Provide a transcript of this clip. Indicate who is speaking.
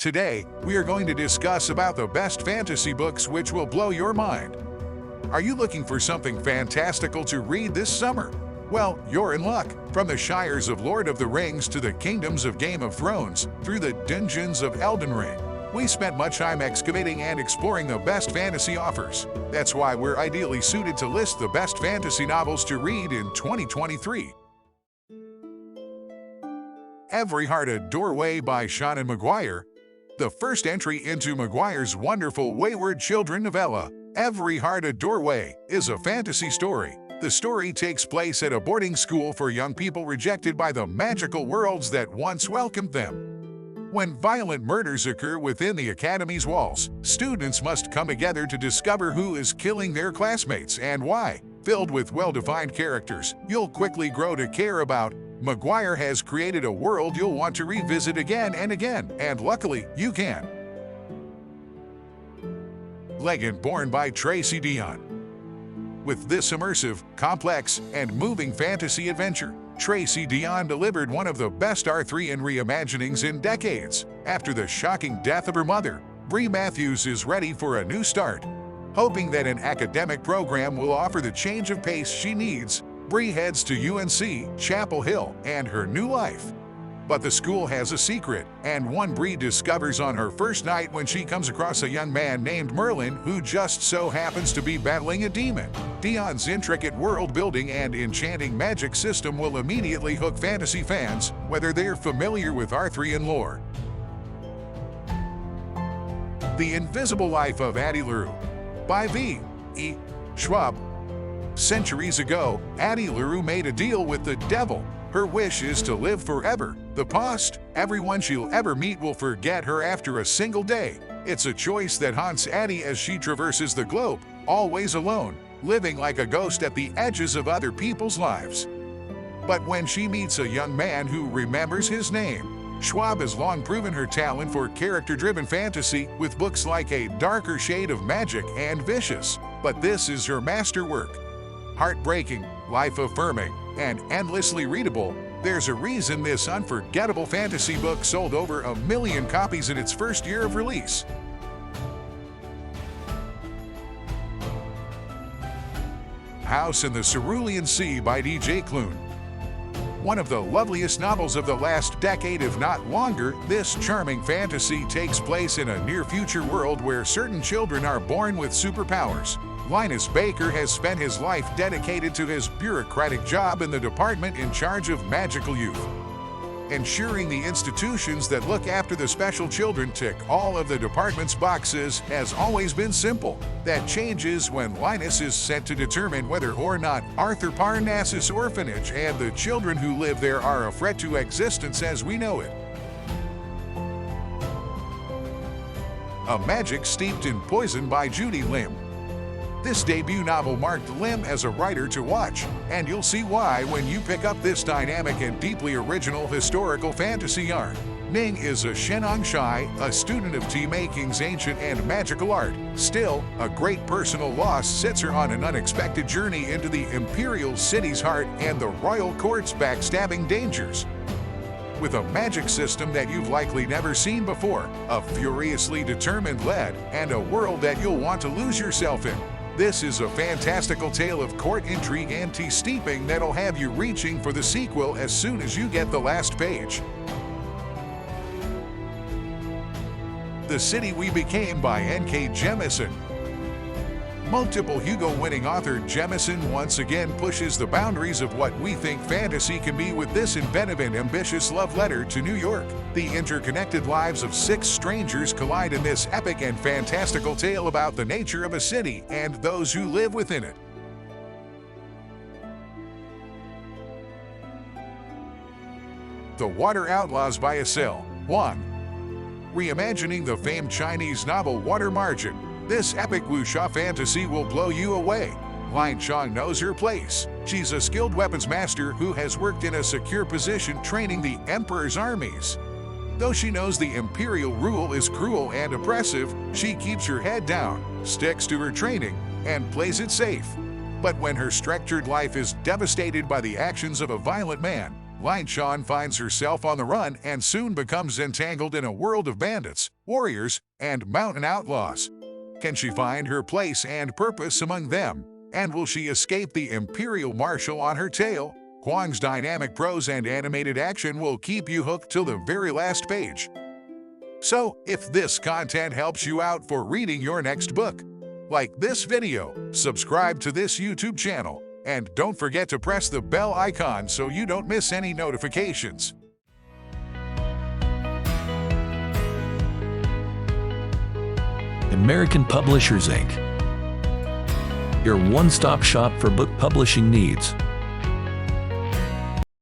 Speaker 1: Today, we are going to discuss about the best fantasy books which will blow your mind. Are you looking for something fantastical to read this summer? Well, you're in luck. From the shires of Lord of the Rings to the kingdoms of Game of Thrones, through the dungeons of Elden Ring, we spent much time excavating and exploring the best fantasy offers. That's why we're ideally suited to list the best fantasy novels to read in 2023. Every Heart a Doorway by Seanan McGuire. The first entry into McGuire's wonderful Wayward Children novella, Every Heart a Doorway, is a fantasy story. The story takes place at a boarding school for young people rejected by the magical worlds that once welcomed them. When violent murders occur within the academy's walls, students must come together to discover who is killing their classmates and why. Filled with well-defined characters you'll quickly grow to care about, McGuire has created a world you'll want to revisit again and again, and luckily, you can. Legendborn by Tracy Deonn. With this immersive, complex, and moving fantasy adventure, Tracy Deonn delivered one of the best R3 reimaginings in decades. After the shocking death of her mother, Bree Matthews is ready for a new start. Hoping that an academic program will offer the change of pace she needs, Bree heads to UNC, Chapel Hill, and her new life. But the school has a secret, and one Bree discovers on her first night when she comes across a young man named Merlin who just so happens to be battling a demon. Deonn's intricate world-building and enchanting magic system will immediately hook fantasy fans, whether they're familiar with Arthurian lore. The Invisible Life of Addie Larue by V.E. Schwab. Centuries ago, Addie Larue made a deal with the devil. Her wish is to live forever. The past, everyone she'll ever meet will forget her after a single day. It's a choice that haunts Addie as she traverses the globe, always alone, living like a ghost at the edges of other people's lives. But when she meets a young man who remembers his name, Schwab has long proven her talent for character-driven fantasy with books like A Darker Shade of Magic and Vicious. But this is her masterwork. Heartbreaking, life-affirming, and endlessly readable, there's a reason this unforgettable fantasy book sold over 1 million copies in its first year of release. House in the Cerulean Sea by DJ Klune. One of the loveliest novels of the last decade, if not longer, this charming fantasy takes place in a near-future world where certain children are born with superpowers. Linus Baker has spent his life dedicated to his bureaucratic job in the department in charge of magical youth. Ensuring the institutions that look after the special children tick all of the department's boxes has always been simple. That changes when Linus is sent to determine whether or not Arthur Parnassus Orphanage and the children who live there are a threat to existence as we know it. A Magic Steeped in Poison by Judy. This debut novel marked Lim as a writer to watch, and you'll see why when you pick up this dynamic and deeply original historical fantasy yarn. Ning is a Shenong Shai, a student of tea-making's ancient and magical art. Still, a great personal loss sets her on an unexpected journey into the imperial city's heart and the royal court's backstabbing dangers. With a magic system that you've likely never seen before, a furiously determined lead, and a world that you'll want to lose yourself in. This is a fantastical tale of court intrigue and tea-steeping that'll have you reaching for the sequel as soon as you get the last page. The City We Became by N.K. Jemisin. Multiple Hugo-winning author Jemisin once again pushes the boundaries of what we think fantasy can be with this inventive and ambitious love letter to New York. The interconnected lives of 6 strangers collide in this epic and fantastical tale about the nature of a city and those who live within it. The Water Outlaws by Huang. Reimagining the famed Chinese novel Water Margin, this epic wuxia fantasy will blow you away. Lin Chong knows her place. She's a skilled weapons master who has worked in a secure position training the Emperor's armies. Though she knows the imperial rule is cruel and oppressive, she keeps her head down, sticks to her training, and plays it safe. But when her structured life is devastated by the actions of a violent man, Sean finds herself on the run and soon becomes entangled in a world of bandits, warriors, and mountain outlaws. Can she find her place and purpose among them? And will she escape the Imperial Marshal on her tail? Huang's dynamic prose and animated action will keep you hooked till the very last page. So, if this content helps you out for reading your next book, like this video, subscribe to this YouTube channel, and don't forget to press the bell icon so you don't miss any notifications.
Speaker 2: American Publishers Inc. Your one-stop shop for book publishing needs.